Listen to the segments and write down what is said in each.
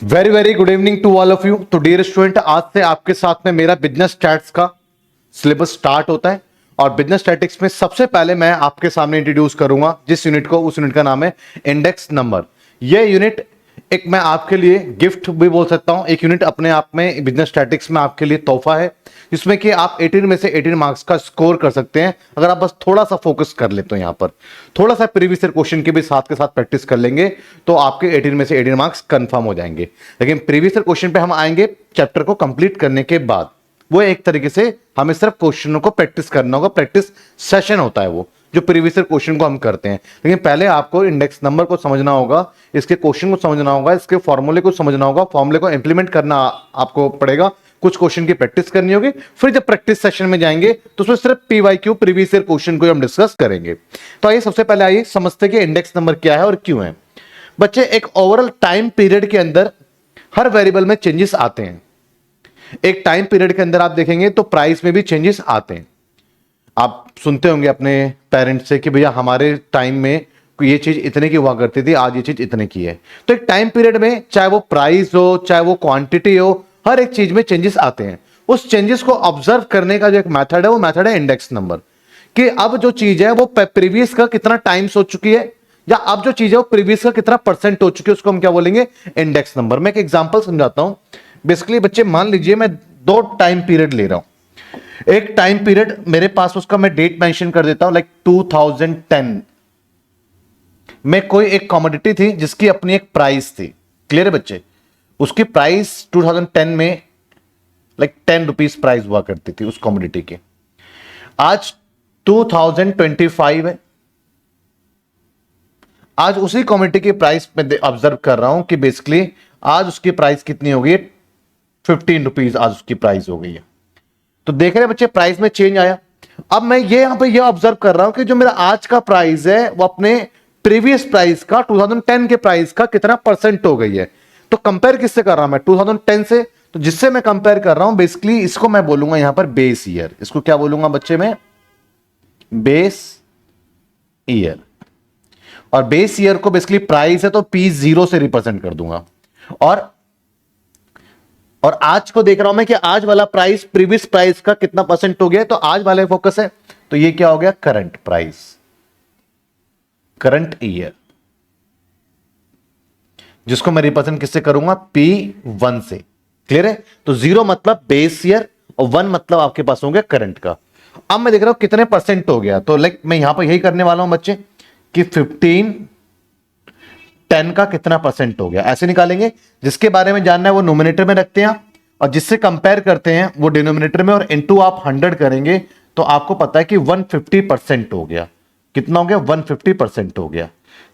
Very very good evening to all of you. तो dear student, आज से आपके साथ में मेरा बिजनेस स्टैट्स का सिलेबस स्टार्ट होता है और बिजनेस स्टैटिक्स में सबसे पहले मैं आपके सामने इंट्रोड्यूस करूंगा जिस यूनिट को, उस यूनिट का नाम है इंडेक्स नंबर। यह यूनिट एक मैं आपके लिए गिफ्ट भी बोल सकता हूं, एक यूनिट अपने आप में बिजनेस स्टैटिक्स में आपके लिए तोहफा है जिसमें कि आप 18 में से 18 मार्क्स का स्कोर कर सकते हैं अगर आप बस थोड़ा सा फोकस कर लेते हो। यहां पर थोड़ा सा प्रीवियस ईयर क्वेश्चन के भी साथ के साथ प्रैक्टिस कर लेंगे तो आपके 18 में से 18 मार्क्स कंफर्म हो जाएंगे। लेकिन प्रीवियस ईयर क्वेश्चन पे हम आएंगे चैप्टर को कंप्लीट करने के बाद। वो एक तरीके से हमें सिर्फ क्वेश्चनों को प्रैक्टिस करना होगा, प्रैक्टिस सेशन होता है वो जो प्रीवियस ईयर क्वेश्चन को हम करते हैं। लेकिन पहले आपको इंडेक्स नंबर को समझना होगा, इसके क्वेश्चन को समझना होगा, इसके फॉर्मूले को समझना होगा, फॉर्मूले को इंप्लीमेंट करना आपको पड़ेगा, कुछ क्वेश्चन की प्रैक्टिस करनी होगी। फिर जब प्रैक्टिस सेशन में जाएंगे तो उसमें सिर्फ पीवाईक्यू प्रीवियस ईयर क्वेश्चन को हम डिस्कस करेंगे। तो आइए सबसे पहले आइए समझते हैं कि इंडेक्स नंबर क्या है और क्यों है। बच्चे, एक ओवरऑल टाइम पीरियड के अंदर हर वेरिएबल में चेंजेस आते हैं। एक टाइम पीरियड के अंदर आप देखेंगे तो प्राइस में भी चेंजेस आते हैं। आप सुनते होंगे अपने पेरेंट्स से कि भैया हमारे टाइम में ये चीज इतने की हुआ करती थी, आज ये चीज इतने की है। तो एक टाइम पीरियड में चाहे वो प्राइस हो चाहे वो क्वांटिटी हो, हर एक चीज में चेंजेस आते हैं। उस चेंजेस को ऑब्जर्व करने का जो एक मेथड है वो मेथड है इंडेक्स नंबर। कि अब जो चीज है वो प्रीवियस का कितना टाइम्स हो चुकी है या अब जो चीज है वो प्रीवियस का कितना परसेंट हो चुकी है, उसको हम क्या बोलेंगे, इंडेक्स नंबर। मैं एक एग्जांपल समझाता हूं। बेसिकली बच्चे मान लीजिए मैं दो टाइम पीरियड ले रहा हूं। एक टाइम पीरियड मेरे पास, उसका मैं डेट मेंशन कर देता हूं लाइक 2010 में कोई एक कमोडिटी थी जिसकी अपनी एक प्राइस थी। क्लियर है बच्चे? उसकी प्राइस 2010 में लाइक 10 रुपीज प्राइस हुआ करती थी उस कमोडिटी की। आज 2025 है। आज उसी कमोडिटी की प्राइस में ऑब्जर्व कर रहा हूं कि बेसिकली आज उसकी प्राइस कितनी हो गई है, 15 रुपीज आज उसकी प्राइस हो गई है। तो देख रहे हैं बच्चे, प्राइस में चेंज आया। अब मैं ये यहां पे ये ऑब्जर्व कर रहा हूं कि जो मेरा आज का प्राइस है वो अपने प्रीवियस प्राइस का 2010 के प्राइस का कितना परसेंट हो गई है। तो कंपेयर किससे कर रहा हूं मैं, 2010 से। तो जिससे मैं कंपेयर कर रहा हूं बेसिकली इसको मैं बोलूंगा यहां पर बेस ईयर। इसको क्या बोलूंगा बच्चे में, बेस ईयर। और बेस ईयर को बेसिकली प्राइस है तो P0 से रिप्रेजेंट कर दूंगा। और आज को देख रहा हूं मैं कि आज वाला प्राइस प्रीवियस प्राइस का कितना परसेंट हो गया, तो आज वाले फोकस है। तो ये क्या हो गया, करंट प्राइस, करंट ईयर, जिसको मैं रिप्रेजेंट किससे करूंगा, P1 से। क्लियर है? तो 0 मतलब बेस ईयर और 1 मतलब आपके पास हो गया करंट का। अब मैं देख रहा हूं कितने परसेंट हो गया। तो लाइक मैं यहां पर यही करने वाला हूं बच्चे कि 15 10 का कितना परसेंट हो गया, ऐसे निकालेंगे। जिसके बारे में जानना है वो नोमिनेटर में रखते हैं और जिससे कंपेयर करते हैं वो डिनोमिनेटर में, और इनटू आप 100 करेंगे तो आपको पता है कि 150% हो गया। कितना हो गया, 150% हो गया।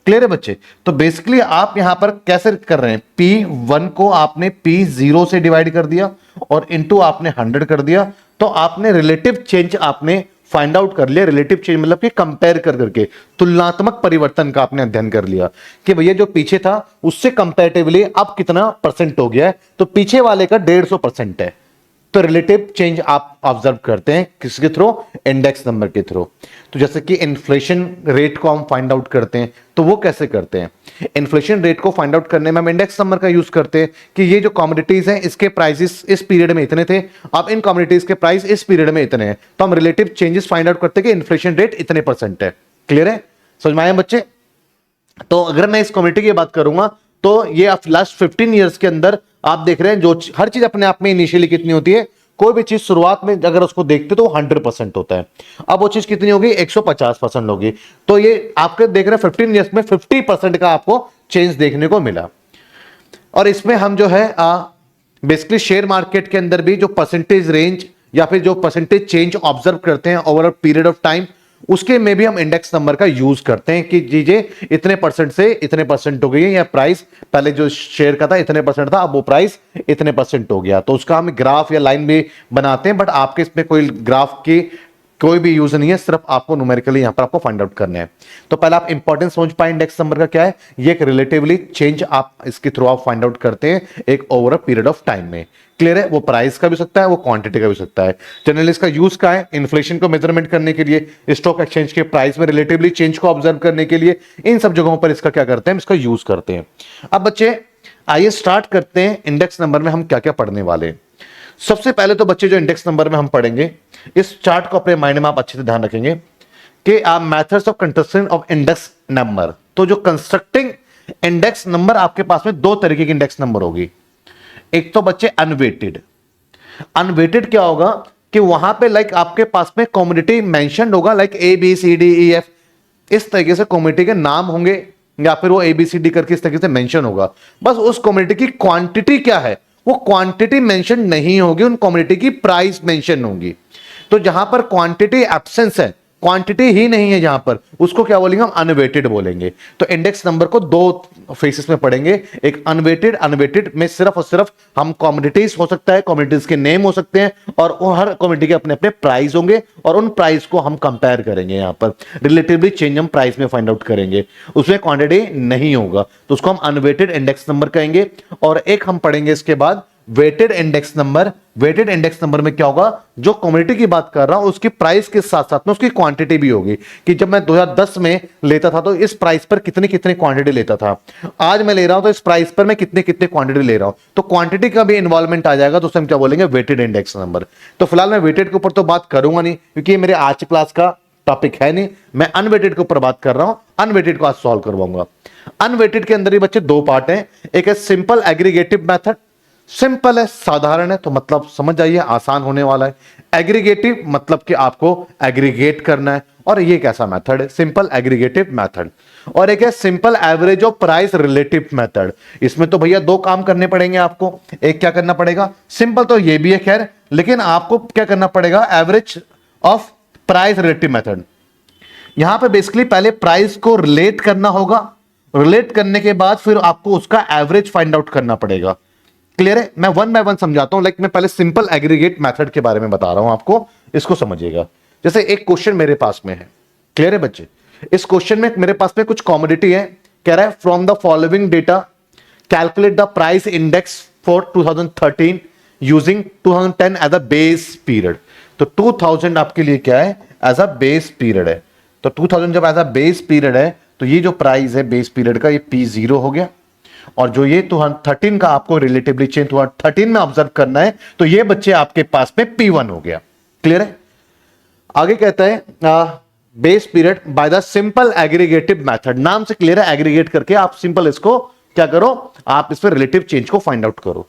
क्लियर है बच्चे? तो बेसिकली आप यहां पर कैसे कर रहे हैं, P1 को आपने P0 से डिवाइड कर दिया और इनटू आपने 100 कर दिया। तो आपने रिलेटिव चेंज आपने फाइंड आउट कर लिया। रिलेटिव चेंज मतलब कि कंपेयर कर करके तुलनात्मक परिवर्तन का आपने अध्ययन कर लिया कि भैया जो पीछे था उससे कंपैरेटिवली अब कितना परसेंट हो गया है। तो पीछे वाले का 150% है। तो रिलेटिव चेंज आप ऑब्जर्व करते हैं किसके थ्रू, इंडेक्स नंबर के थ्रू। तो जैसे कि इन्फ्लेशन रेट को हम फाइंड आउट करते हैं, तो वो कैसे करते हैं, इन्फ्लेशन रेट को फाइंड आउट करने में हम इंडेक्स नंबर का यूज करते हैं कि ये जो कमोडिटीज हैं इसके प्राइसेस इस पीरियड में इतने थे, अब इन कमोडिटीज के प्राइस इस पीरियड में इतने हैं। तो हम रिलेटिव चेंजेस फाइंड आउट करते हैं कि इन्फ्लेशन रेट इतने परसेंट है। क्लियर है? समझ में आया बच्चे? तो अगर मैं इस कम्युनिटी की बात करूंगा तो ये लास्ट 15 ईयर्स के अंदर आप देख रहे हैं जो हर चीज अपने आप में इनिशियली कितनी होती है, कोई भी चीज शुरुआत में अगर उसको देखते तो 100% होता है। अब वो चीज कितनी होगी, 150% होगी। तो ये आपके देख रहे हैं 15 ईयर्स में 50% का आपको चेंज देखने को मिला। और इसमें हम जो है बेसिकली शेयर मार्केट के अंदर भी जो परसेंटेज रेंज या फिर जो परसेंटेज चेंज ऑब्जर्व करते हैं over a period of time, उसके में भी हम इंडेक्स नंबर का यूज करते हैं कि जीजिए इतने परसेंट से इतने परसेंट हो गई है, या प्राइस पहले जो शेयर का था इतने परसेंट था, अब वो प्राइस इतने परसेंट हो गया। तो उसका हम ग्राफ या लाइन भी बनाते हैं, बट आपके इसमें कोई ग्राफ की कोई भी यूज नहीं है, सिर्फ आपको न्यूमेरिकली यहां पर आपको फाइंड आउट करना है। तो पहले आप इंपॉर्टेंस समझ पाए इंडेक्स नंबर का क्या है। ये एक रिलेटिवली चेंज आप इसके थ्रू आप फाइंड आउट करते हैं एक over a period of time में। क्लियर है? वो प्राइस का भी सकता है, वो क्वांटिटी का भी सकता है। जनरली इसका यूज क्या है, इन्फ्लेशन को मेजरमेंट करने के लिए, स्टॉक एक्सचेंज के प्राइस में रिलेटिवली चेंज को ऑब्जर्व करने के लिए, इन सब जगहों पर इसका क्या करते हैं, इसका यूज करते हैं। अब बच्चे आइए स्टार्ट करते हैं इंडेक्स नंबर में हम क्या क्या पढ़ने वाले हैं। सबसे पहले तो बच्चे जो इंडेक्स नंबर में हम पढ़ेंगे, इस चार्ट को अपने माइंड में आप अच्छे से ध्यान रखेंगे कि आप methods of construction of index number. तो जो कंस्ट्रक्टिंग इंडेक्स नंबर, आपके पास में दो तरीके की इंडेक्स नंबर होगी। एक तो बच्चे अनवेटेड। अनवेटेड क्या होगा कि वहां पे लाइक आपके पास में कम्युनिटी मेंशन होगा, like A B C D E F, इस तरीके से कम्युनिटी के नाम होंगे, या फिर वो एबीसीडी करके इस तरीके से मेंशन होगा। बस उस कम्युनिटी की क्वांटिटी क्या है वो क्वांटिटी मेंशन नहीं होगी, उन कम्युनिटी की प्राइस मेंशन होगी। तो जहां पर क्वांटिटी एब्सेंस है, क्वांटिटी ही नहीं है जहां पर, उसको क्या बोलेंगे हम? अनवेटेड बोलेंगे। तो इंडेक्स नंबर को दो फेसेस में पढ़ेंगे, एक अनवेटेड। अनवेटेड में सिर्फ और सिर्फ हम कम्युनिटीज हो सकता है, कम्युनिटीज के नेम हो सकते हैं, और हर कम्युनिटी के अपने अपने प्राइस होंगे, और उन प्राइस को हम कंपेयर करेंगे। यहां पर रिलेटिवली चेंज हम प्राइस में फाइंड आउट करेंगे, उसमें क्वांटिटी नहीं होगा, तो उसको हम अनवेटेड इंडेक्स नंबर कहेंगे। और एक हम पढ़ेंगे इसके बाद weighted index number. Weighted index number में क्या होगा, जो कम्युनिटी की बात कर रहा हूं उसकी प्राइस के साथ साथ में उसकी क्वांटिटी भी होगी, कि जब मैं 2010 में लेता था तो इस प्राइस पर कितनी कितनी क्वांटिटी लेता था, आज मैं ले रहा हूं तो इस प्राइस पर मैं कितनी कितनी क्वांटिटी ले रहा हूं, तो क्वांटिटी का भी इन्वॉल्वमेंट आ जाएगा, तो उसे हम क्या बोलेंगे? Weighted index number. तो फिलहाल मैं वेटेड के ऊपर तो बात करूंगा नहीं, क्योंकि ये मेरे आज की क्लास का टॉपिक है नहीं, मैं अनवेटेड के ऊपर बात कर रहा हूं। अनवेटेड को आज सॉल्व करवाऊंगा। अनवेटेड के अंदर ही बच्चे दो पार्ट हैं, एक है सिंपल एग्रीगेटिव मेथड। सिंपल है, साधारण है, तो मतलब समझ जाइए आसान होने वाला है। एग्रीगेटिव मतलब कि आपको एग्रीगेट करना है, और ये कैसा मेथड है? Simple aggregative method. और एक है simple average of price relative method. इसमें तो भैया दो काम करने पड़ेंगे आपको। एक क्या करना पड़ेगा? सिंपल तो ये भी है खैर, लेकिन आपको क्या करना पड़ेगा? Average of price relative method. यहां पे बेसिकली पहले प्राइस को रिलेट करना होगा, रिलेट करने के बाद फिर आपको उसका एवरेज फाइंड आउट करना पड़ेगा। क्लियर है? मैं वन बाय वन समझाता हूं, लाइक मैं पहले सिंपल एग्रीगेट मेथड के बारे में बता रहा हूं आपको, इसको समझिएगा। जैसे एक क्वेश्चन मेरे पास में है, क्लियर है बच्चे? इस क्वेश्चन में मेरे पास में कुछ कमोडिटी है, कह रहा है from the following data calculate the price index for 2013 using 2010 as a base period. तो 2000 आपके लिए क्या है? एज अ बेस पीरियड है। तो 2000 जब एज अ बेस पीरियड है, तो ये जो प्राइस है बेस पीरियड का, ये P0 हो गया, और जो ये 2013 का आपको रिलेटिवली चेंज 2013 में ऑब्जर्व करना है, तो ये बच्चे आपके पास में P1 हो गया। क्लियर है? आगे कहता है base period by the simple aggregative method. नाम से क्लियर है, एग्रीगेट करके आप सिंपल इसको क्या करो, आप इस पर रिलेटिव चेंज को फाइंड आउट करो।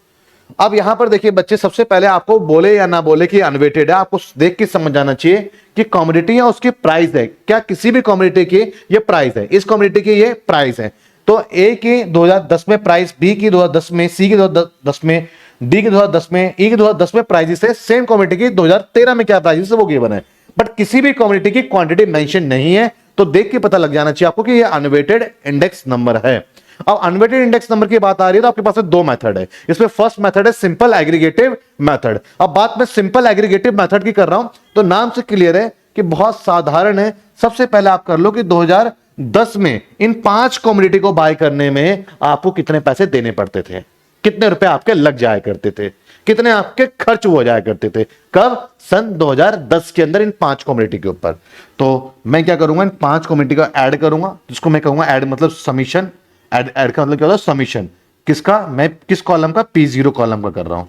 अब यहां पर देखिए बच्चे, सबसे पहले आपको बोले या ना बोले कि अनवेटेड है, आपको देख के समझ जाना चाहिए कि कम्युनिटी है उसकी प्राइस है क्या, किसी भी कम्युनिटी की ये प्राइस है, इस कम्युनिटी की ये प्राइस है। तो ए की 2010 में प्राइस, बी की 2010 में, सी की 2010 में, डी की 2010 में, ई की 2010 में प्राइस है, सेम कम्युनिटी की 2013 में क्या प्राइस है वो गिवन है, बट किसी भी कम्युनिटी की क्वांटिटी मेंशन नहीं है। तो देख के पता लग जाना चाहिए आपको कि ये अनवेटेड इंडेक्स नंबर है। अब अनवेटेड इंडेक्स नंबर की बात आ रही है तो आपके पास दो मेथड है। इसमें फर्स्ट मेथड है सिंपल एग्रीगेटिव मेथड। अब बात मैं सिंपल एग्रीगेटिव मेथड की कर रहा हूं, तो नाम से क्लियर है कि बहुत साधारण है। सबसे पहले आप कर लो कि 2010 में इन 5 कम्युनिटी को बाय करने में आपको कितने पैसे देने पड़ते थे, कितने रुपए आपके लग जाया करते थे, कितने आपके खर्च हो जाया करते थे, कब? सन 2010 के अंदर इन 5 कम्युनिटी के ऊपर। तो मैं क्या करूंगा, इन 5 कम्युनिटी का ऐड करूंगा, जिसको मैं कहूंगा ऐड मतलब समीशन। ऐड का मतलब क्या होता है? समीशन। किसका? मैं किस कॉलम का? P0 कॉलम का कर रहा हूं।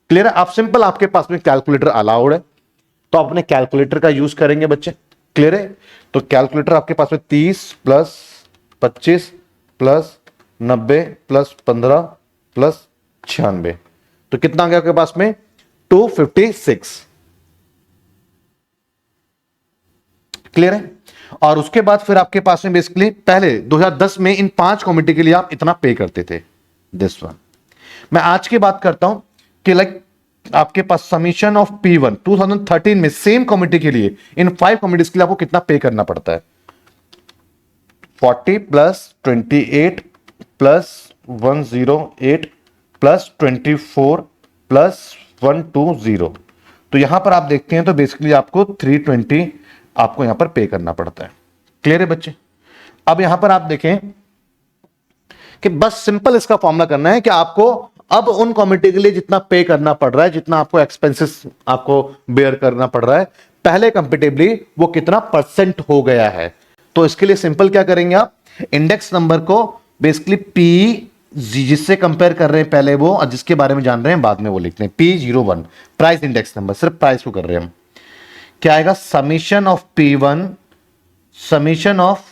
क्लियर है? आप सिंपल, आपके पास में कैलकुलेटर अलाउड है, तो अपने कैलकुलेटर का यूज करेंगे बच्चे। क्लियर है? तो कैलकुलेटर आपके पास में 30 प्लस 25 प्लस 90 प्लस 15 प्लस 96, तो कितना आ गया आपके पास में? 256। क्लियर है? और उसके बाद फिर आपके पास में बेसिकली पहले 2010 में इन 5 कम्युनिटी के लिए आप इतना पे करते थे, दिस वन। मैं आज की बात करता हूं कि लाइक आपके पास समीशन ऑफ P1 2013 में सेम कम्युनिटी के लिए, इन 5 कम्युनिटीज के लिए आपको कितना पे करना पड़ता है? 40 प्लस 28 प्लस 108 प्लस 24 प्लस 120। तो यहां पर आप देखते हैं तो बेसिकली आपको 320 आपको यहां पर पे करना पड़ता है। क्लियर है बच्चे? अब यहां पर आप देखें कि बस सिंपल इसका फॉर्मूला करना है कि आपको अब उन कम्युनिटी के लिए जितना पे करना पड़ रहा है, जितना आपको एक्सपेंसेस आपको बेयर करना पड़ रहा है, पहले कंपेरेटिवली वो कितना परसेंट हो गया है। तो इसके लिए सिंपल क्या करेंगे आप? इंडेक्स नंबर को बेसिकली जिससे कंपेयर कर रहे हैं पहले वो, और जिसके बारे में जान रहे हैं बाद में वो लिखते हैं। P01 प्राइस इंडेक्स नंबर, सिर्फ प्राइस को कर रहे हैं हम। क्या आएगा? Summation of P1, summation of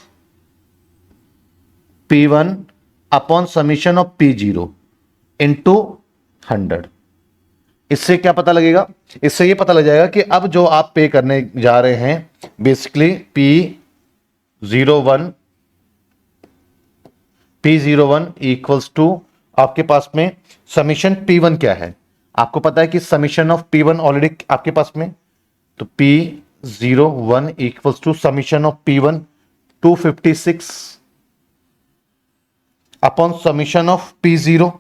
P1 upon summation of P0 into 100। इससे क्या पता लगेगा? इससे ये पता लग जाएगा कि अब जो आप पे करने जा रहे हैं बेसिकली P01 इक्वल्स टू आपके पास में समीशन P1 क्या है? आपको पता है कि समीशन ऑफ P1 ऑलरेडी आपके पास में, तो P01 equals to summation of P1 256 upon summation of P0,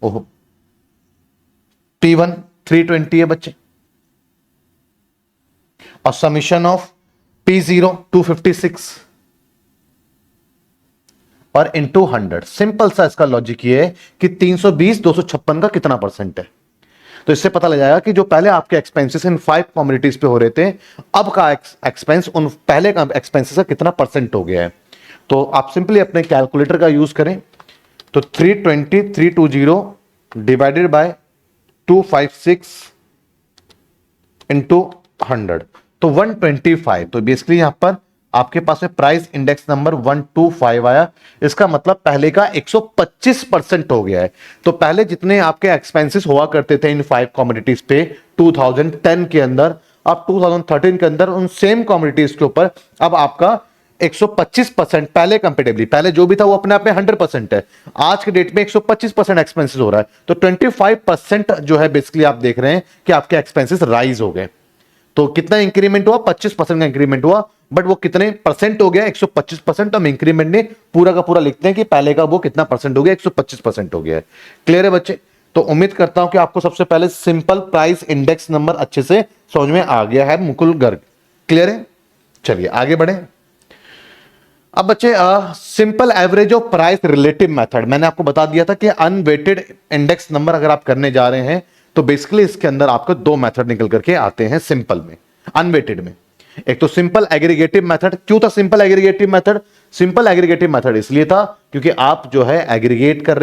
ओहो P1 320 है बच्चे, और समीशन ऑफ P0 256 और इंटू 100। सिंपल सा इसका लॉजिक ये है कि 320 256 का कितना परसेंट है। तो इससे पता लग जाएगा कि जो पहले आपके एक्सपेंसेस इन 5 कमोडिटीज पे हो रहे थे, अब का एक्सपेंस उन पहले का एक्सपेंसेस का कितना परसेंट हो गया है। तो आप सिंपली अपने कैलकुलेटर का यूज करें, तो 320 डिवाइडेड बाय 256 इंटू 100, तो 125। तो बेसिकली यहां पर आपके पास में प्राइस इंडेक्स नंबर 125 आया। इसका मतलब पहले का 125% हो गया है। तो पहले जितने आपके एक्सपेंसेस हुआ करते थे इन 5 कमोडिटीज पे 2010 के अंदर, अब 2013 के अंदर उन सेम कमोडिटीज के ऊपर अब आपका 125% पहले कंपेरेटिवली, पहले जो भी था वो अपने आप में 100% है, आज के डेट में 125% एक्सपेंसेस हो रहा है। तो 25% जो है बेसिकली आप देख रहे हैं कि आपके एक्सपेंसेस राइज हो गए। तो कितना इंक्रीमेंट हुआ? 25% का इंक्रीमेंट हुआ, बट वो कितने परसेंट हो गया? 125%। हम इंक्रीमेंट ने पूरा का पूरा लिखते हैं कि पहले का वो कितना परसेंट हो गया? 125% हो गया है। क्लियर है बच्चे? तो उम्मीद करता हूं कि आपको सबसे पहले सिंपल प्राइस इंडेक्स नंबर अच्छे से समझ में आ गया है मुकुल गर्ग। क्लियर है? चलिए आगे बढ़े। अब बच्चे simple average of price relative method, मैंने आपको बता दिया था कि अनवेटेड इंडेक्स नंबर अगर आप करने जा रहे हैं तो बेसिकली इसके अंदर आपको 2 मेथड निकल करके आते हैं सिंपल में, अनवेटेड में। एक तो सिंपल एग्रीगेटिव मेथड। क्यों था simple aggregative method? Simple aggregative method इसलिए था क्योंकि आप जो है एग्रीगेट कर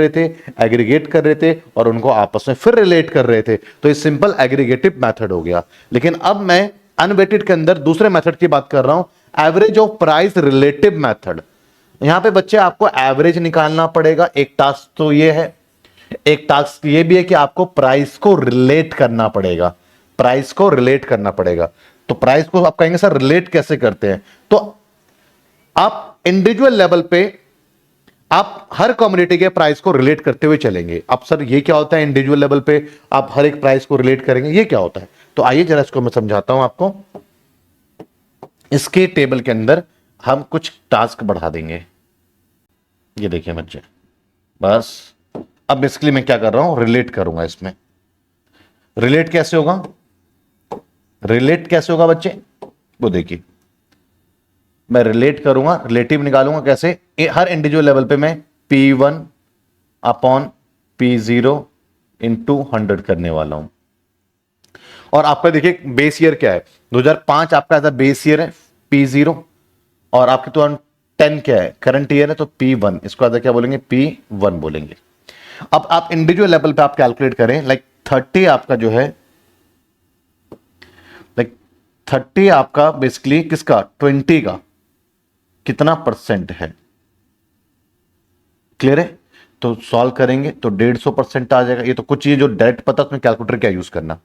रहे थे और उनको आपस में फिर रिलेट कर रहे थे, तो ये सिंपल एग्रीगेटिव मेथड हो गया। लेकिन अब मैं अनवेटेड के अंदर दूसरे मेथड की बात कर रहा हूं, average of price relative method. यहां पे बच्चे आपको एवरेज निकालना पड़ेगा। एक टास्क तो ये है, एक टास्क ये भी है कि आपको प्राइस को रिलेट करना पड़ेगा, प्राइस को रिलेट करना पड़ेगा। तो प्राइस को आप कहेंगे सर रिलेट कैसे करते हैं? तो आप इंडिविजुअल लेवल पे आप हर कम्युनिटी के प्राइस को रिलेट करते हुए चलेंगे। अब सर ये क्या होता है इंडिविजुअल लेवल पे आप हर एक प्राइस को रिलेट करेंगे, ये क्या होता है? तो आइए जरा इसको मैं समझाता हूं आपको। इसके टेबल के अंदर हम कुछ टास्क बढ़ा देंगे। ये देखिए बच्चे, बस अब बेसिकली मैं क्या कर रहा हूं, रिलेट करूंगा इसमें। रिलेट कैसे होगा? रिलेट कैसे होगा बच्चे? वो देखिए, मैं रिलेट करूंगा, रिलेटिव निकालूंगा कैसे? हर इंडिविजुअल लेवल पे मैं P1 अपॉन P0 इंटू 100 करने वाला हूं। और आपका देखिए बेस ईयर क्या है? 2005 आपका ऐसा बेस ईयर है P0, और आपके 2010 क्या है? करंट ईयर है, तो P1। इसको क्या बोलेंगे? P1 बोलेंगे। अब आप इंडिविजुअल लेवल पे आप कैलकुलेट करें, लाइक 30 आपका जो है, लाइक 30 आपका बेसिकली किसका? 20 का कितना परसेंट है? क्लियर है? तो सॉल्व करेंगे तो 150% आ जाएगा। ये तो कुछ चीज जो डायरेक्ट पता उसमें कैलकुलेटर क्या यूज करना।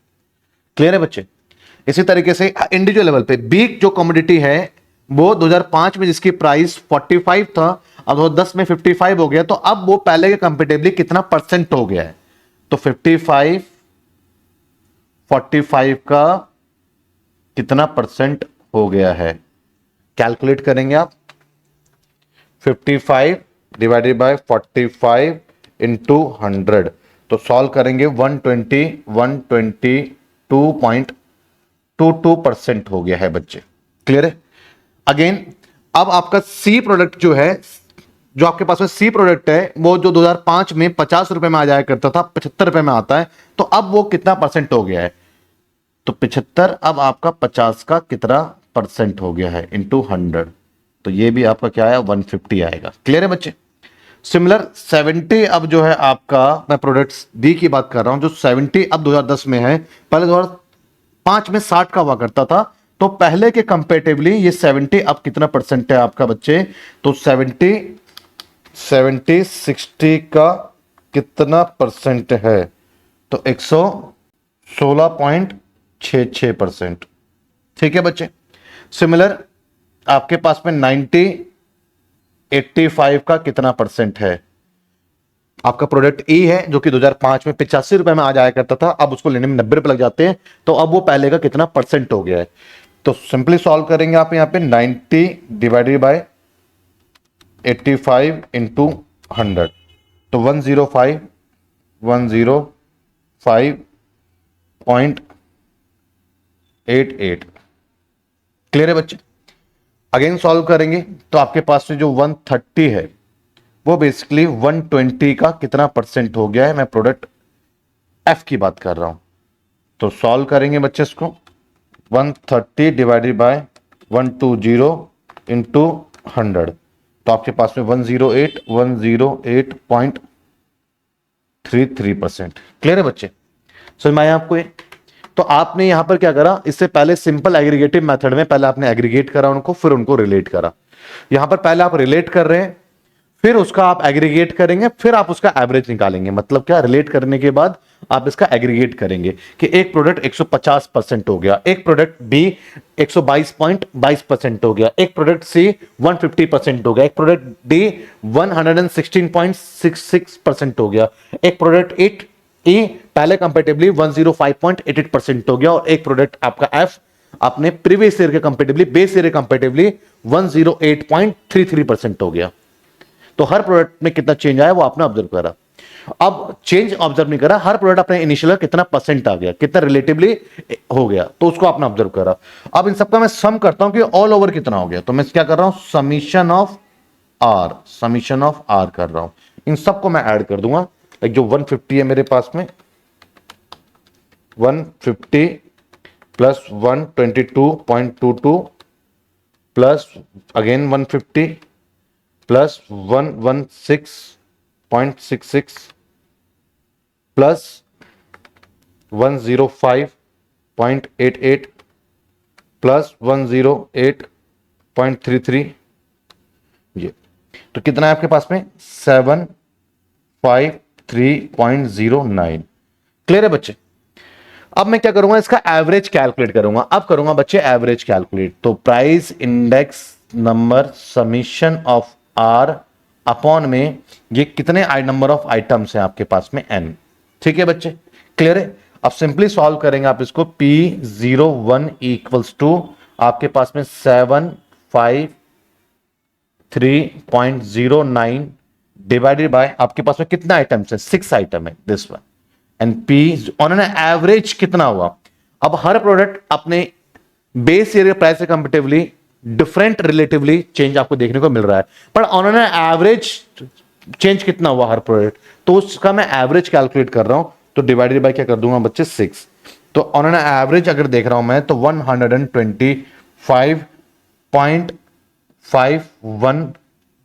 क्लियर है बच्चे? इसी तरीके से इंडिविजुअल लेवल पे बी जो कमोडिटी है वो 2005 में जिसकी प्राइस 45 था, अब 2010 में 55 हो गया, तो अब वो पहले के कंपेरेटिवली कितना परसेंट हो गया है? तो 45 45 का कितना परसेंट हो गया है? कैलकुलेट करेंगे आप। 55 डिवाइडेड बाय 45 इंटू 100, तो सॉल्व करेंगे 122.22% हो गया है बच्चे। क्लियर है? अगेन अब आपका सी प्रोडक्ट जो है, जो आपके पास में सी प्रोडक्ट है, वो जो 2005 में 50 रुपए में आ जाया करता था 75 रुपए में आता है, तो अब वो कितना परसेंट हो गया है? तो 75 अब आपका 50 का कितना परसेंट हो गया है इंटू 100, तो ये भी आपका क्या है? 150 आएगा। क्लियर है बच्चे? सिमिलर 70 अब जो है आपका, मैं प्रोडक्ट्स डी की बात कर रहा हूं, जो 70 अब 2010 में है, पहले 2005 में 60 का हुआ करता था। तो पहले के कंपेरेटिवली ये 70 अब कितना परसेंट है आपका बच्चे? तो 70 60 का कितना परसेंट है? तो 116.66%। ठीक है बच्चे। सिमिलर आपके पास में 90 85 का कितना परसेंट है? आपका प्रोडक्ट ई है जो कि 2005 में 85 रुपए में आ जाया करता था, अब उसको लेने में 90 रुपए लग जाते हैं। तो अब वो पहले का कितना परसेंट हो गया है? तो सिंपली सॉल्व करेंगे आप यहां पे 90 डिवाइडेड बाय 85 इंटू 100, तो 105.88। क्लियर है बच्चे? अगेन सॉल्व करेंगे तो आपके पास में जो 130 है वो बेसिकली 120 का कितना परसेंट हो गया है? मैं प्रोडक्ट एफ की बात कर रहा हूं। तो सॉल्व करेंगे बच्चे इसको, 130 डिवाइडेड बाय 120 इंटू 100, तो आपके पास में 108.33%। क्लियर है बच्चे? समझ में आया आपको ये? तो आपने यहां पर क्या करा, इससे पहले सिंपल एग्रीगेटिव मेथड में पहले आपने एग्रीगेट करा उनको, फिर उनको रिलेट करा। यहां पर पहले आप रिलेट कर रहे हैं, फिर उसका आप एग्रीगेट करेंगे, फिर आप उसका एवरेज निकालेंगे। मतलब क्या, रिलेट करने के बाद आप इसका एग्रीगेट करेंगे कि एक प्रोडक्ट 150% हो गया, एक प्रोडक्ट बी 122.22% हो गया, एक प्रोडक्ट सी 150% हो गया, एक प्रोडक्ट डी 116.66% हो गया, एक प्रोडक्ट ई पहले कंपेटिबली 105.88% हो गया, और एक प्रोडक्ट आपका एफ अपने प्रीवियस ईयर के कंपेटिबली, बेस ईयर के कंपेटिबली 108.33% हो गया। तो हर प्रोडक्ट में कितना चेंज आया वो आपने ऑब्जर्व करा। अब चेंज ऑब्जर्व नहीं करा, हर प्रोडक्ट अपने इनिशियल कितना परसेंट आ गया, कितना रिलेटिवली हो गया, तो उसको आपने ऑब्जर्व करा। अब इन सबका मैं सम करता हूं कि ऑल ओवर कितना हो गया। तो मैं क्या कर रहा हूं, समीशन ऑफ आर कर रहा हूं। इन सबको मैं ऐड कर दूंगा। एक जो 150 है मेरे पास में, 150 plus 122.22 plus again 150 plus 116.66 plus 105.88 plus 108.33, ये तो कितना है आपके पास में? 753.09। क्लियर है बच्चे? अब मैं क्या करूंगा, इसका एवरेज कैलकुलेट करूंगा। अब करूंगा बच्चे एवरेज कैलकुलेट। तो price index number summation of R upon में ये कितने नंबर ऑफ आइटम्स हैं आपके पास में? एन। ठीक है बच्चे? क्लियर है? अब सिंपली सॉल्व करेंगे आप इसको। P01 इक्वल्स टू आपके पास में 753.09 डिवाइडेड बाय आपके पास में कितना आइटम्स है? 6 आइटम है, this one. And P on an average कितना हुआ? अब हर प्रोडक्ट अपने बेस ईयर प्राइस से कंपेरेटिवली डिफरेंट रिलेटिवली चेंज आपको देखने को मिल रहा है, पर ऑन एन एवरेज चेंज कितना हुआ हर प्रोडक्ट? तो उसका मैं एवरेज कैलकुलेट कर रहा हूं, तो डिवाइडेड बाय क्या कर दूंगा बच्चे? 6। तो ऑन एन एवरेज अगर देख रहा हूं मैं, तो 125.51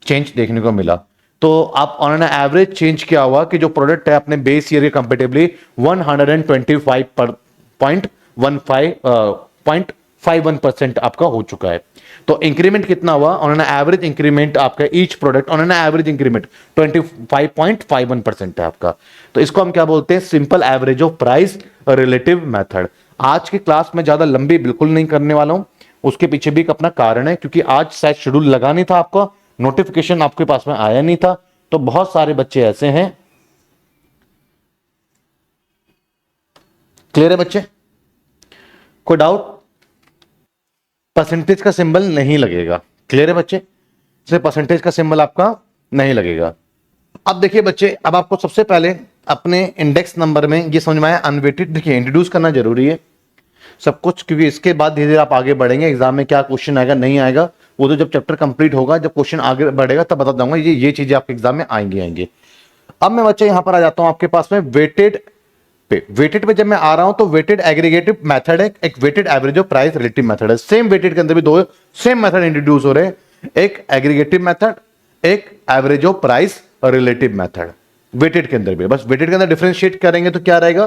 चेंज देखने को मिला। तो आप ऑन एन एवरेज चेंज क्या हुआ कि जो प्रोडक्ट है अपने बेस ईयर के कंपेरेटिवली 125.51% आपका हो चुका है। तो इंक्रीमेंट कितना हुआ ऑन एन एवरेज? इंक्रीमेंट आपका each product on an average increment 25.51% है आपका। तो इसको हम क्या बोलते हैं? Simple average of price relative method. आज की क्लास में ज्यादा लंबी बिल्कुल नहीं करने वाला हूं, उसके पीछे भी एक अपना कारण है, क्योंकि आज शायद शेड्यूल लगा नहीं था आपका, नोटिफिकेशन आपके पास में आया नहीं था। तो बहुत सारे बच्चे ऐसे हैं। क्लियर है बच्चे? कोई डाउट? परसेंटेज का सिंबल नहीं लगेगा। क्लियर है बच्चे? इससे परसेंटेज का सिंबल आपका नहीं लगेगा। अब देखिए बच्चे, अब आपको सबसे पहले अपने इंडेक्स नंबर में ये समझ में आया, अनवेटेड देखिए इंट्रोड्यूस करना जरूरी है सब कुछ, क्योंकि इसके बाद धीरे धीरे आप आगे बढ़ेंगे। एग्जाम में क्या क्वेश्चन आएगा नहीं आएगा वो तो जब चैप्टर कंप्लीट होगा, जब क्वेश्चन आगे बढ़ेगा तब बता दूंगा ये चीजें आपके एग्जाम में आएंगे। अब मैं बच्चे यहां पर आ जाता हूं आपके पास में वेटेड पे। वेटेड पे जब मैं आ रहा हूं तो वेटेड एग्रीगेटिव मेथड है, एक weighted average of price relative method है। सेम वेटेड के अंदर भी दो सेम मेथड इंट्रोड्यूस हो रहे हैं, एक एग्रीगेटिव मेथड, एक average of price relative method. Weighted के अंदर भी, बस वेटेड के अंदर डिफरेंशिएट करेंगे तो क्या रहेगा,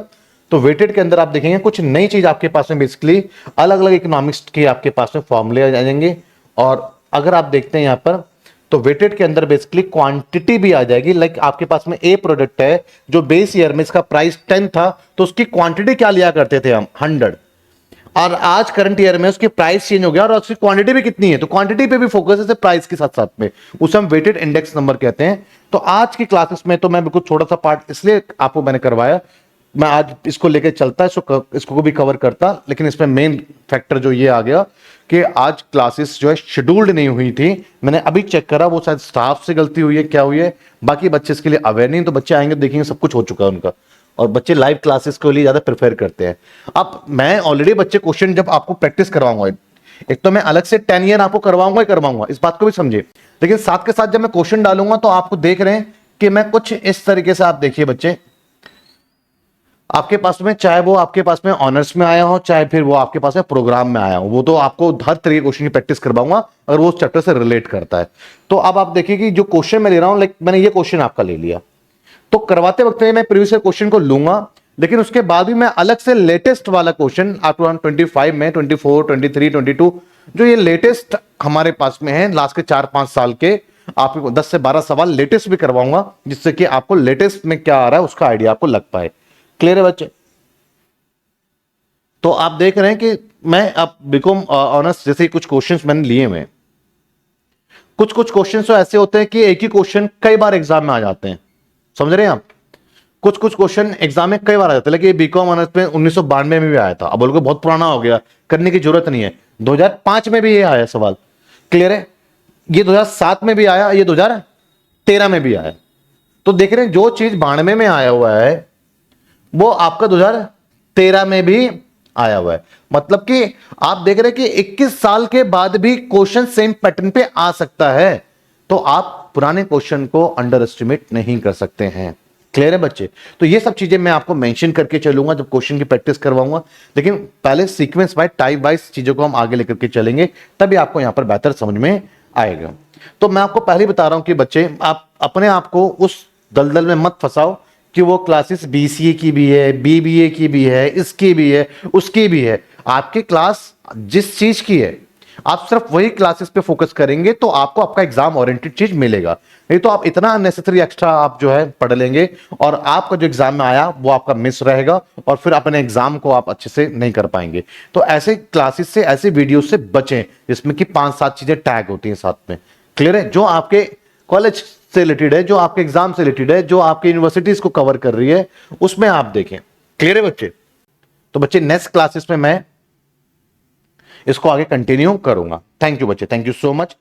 तो वेटेड के अंदर आप देखेंगे कुछ नई चीज आपके पास में बेसिकली अलग अलग इकोनॉमिक्स के आपके पास में फॉर्मूले आ जाएंगे। और अगर आप देखते हैं यहां पर, तो वेटेड के अंदर बेसिकली क्वांटिटी भी आ जाएगी। लाइक आपके पास में ए प्रोडक्ट है जो बेस ईयर में इसका प्राइस 10 था, तो उसकी क्वांटिटी क्या लिया करते थे हम, 100, और आज करंट ईयर में उसकी प्राइस चेंज हो गया और उसकी क्वांटिटी भी कितनी है, तो क्वांटिटी पे भी फोकस है प्राइस के साथ साथ में, उसे हम वेटेड इंडेक्स नंबर कहते हैं। तो आज की क्लासेस में तो मैं बिल्कुल छोटा सा पार्ट इसलिए आपको मैंने करवाया, मैं आज इसको लेके चलता, इसको भी कवर करता, लेकिन इसमें मेन फैक्टर जो ये आ गया कि आज क्लासेस जो है शेड्यूल्ड नहीं हुई थी। मैंने अभी चेक करा, वो शायद स्टाफ से गलती हुई है, क्या हुई है, बाकी बच्चे इसके लिए अवेयर नहीं, तो बच्चे आएंगे देखेंगे सब कुछ हो चुका है उनका, और बच्चे लाइव क्लासेस के लिए ज्यादा प्रेफर करते हैं। अब मैं ऑलरेडी बच्चे क्वेश्चन जब आपको प्रैक्टिस करवाऊंगा, एक तो मैं अलग से 10 ईयर आपको करवाऊंगा ही करवाऊंगा, इस बात को भी समझे, लेकिन साथ के साथ जब मैं क्वेश्चन डालूंगा तो आपको देख रहे हैं कि मैं कुछ इस तरीके से, आप देखिए बच्चे, आपके पास में चाहे वो आपके पास में ऑनर्स में आया हो, चाहे फिर वो आपके पास में प्रोग्राम में आया हो, वो तो आपको हर तरीके क्वेश्चन की प्रैक्टिस करवाऊंगा अगर वो उस चैप्टर से रिलेट करता है। तो अब आप देखिए कि जो क्वेश्चन मैं ले रहा हूं, लाइक मैंने ये क्वेश्चन आपका ले लिया, तो करवाते वक्त मैं प्रीवियस क्वेश्चन को लूंगा, लेकिन उसके बाद भी मैं अलग से लेटेस्ट वाला क्वेश्चन आप 25 में, 24, 23, 22 जो ये लेटेस्ट हमारे पास में है लास्ट के 4-5 साल के, आपको 10 से 12 सवाल लेटेस्ट भी करवाऊंगा, जिससे कि आपको लेटेस्ट में क्या आ रहा है उसका आइडिया आपको लग पाए। क्लियर है बच्चे? तो आप देख रहे हैं कि मैं अब बीकॉम ऑनर्स जैसे ही कुछ क्वेश्चंस मैंने लिए हुए, कुछ क्वेश्चंस तो ऐसे होते हैं कि एक ही क्वेश्चन कई बार एग्जाम में आ जाते हैं, समझ रहे हैं आप, कुछ क्वेश्चन एग्जाम में कई बार आ जाते हैं। लेकिन ये बीकॉम ऑनर्स में 1992 में भी आया था, अब बोल के बहुत पुराना हो गया, करने की जरूरत नहीं है, 2005 में भी ये आया सवाल। क्लियर है? ये 2007 में भी आया, ये 2013 में भी आया। तो देख रहे हैं जो चीज 92 में आया हुआ है वो आपका 2013 में भी आया हुआ है, मतलब कि आप देख रहे हैं कि 21 साल के बाद भी क्वेश्चन सेम पैटर्न पे आ सकता है, तो आप पुराने क्वेश्चन को अंडर एस्टिमेट नहीं कर सकते हैं। क्लियर है बच्चे? तो ये सब चीजें मैं आपको मेंशन करके चलूंगा जब क्वेश्चन की प्रैक्टिस करवाऊंगा, लेकिन पहले सीक्वेंस वाइज, टाइप वाइज चीजों को हम आगे लेकर के चलेंगे, तभी आपको यहां पर बेहतर समझ में आएगा। तो मैं आपको पहले बता रहा हूं कि बच्चे आप अपने आप को उस दलदल में मत फंसाओ कि वो क्लासेस बीसीए की भी है, बीबीए की भी है, इसकी भी है, उसकी भी है। आपकी क्लास जिस चीज की है आप सिर्फ वही क्लासेस पे फोकस करेंगे तो आपको आपका एग्जाम ओरिएंटेड चीज मिलेगा, नहीं तो आप इतना अननेसेसरी एक्स्ट्रा आप जो है पढ़ लेंगे और आपका जो एग्जाम में आया वो आपका मिस रहेगा और फिर अपने एग्जाम को आप अच्छे से नहीं कर पाएंगे। तो ऐसे क्लासेस से, ऐसे वीडियो से बचें जिसमें कि 5-7 चीजें टैग होती हैं साथ में। क्लियर है? जो आपके कॉलेज से रिलेटेड है, जो आपके एग्जाम से रिलेटेड है, जो आपके यूनिवर्सिटीज को कवर कर रही है, उसमें आप देखें। क्लियर है बच्चे? तो बच्चे नेक्स्ट क्लासेस में मैं इसको आगे कंटिन्यू करूंगा। थैंक यू बच्चे, थैंक यू सो मच।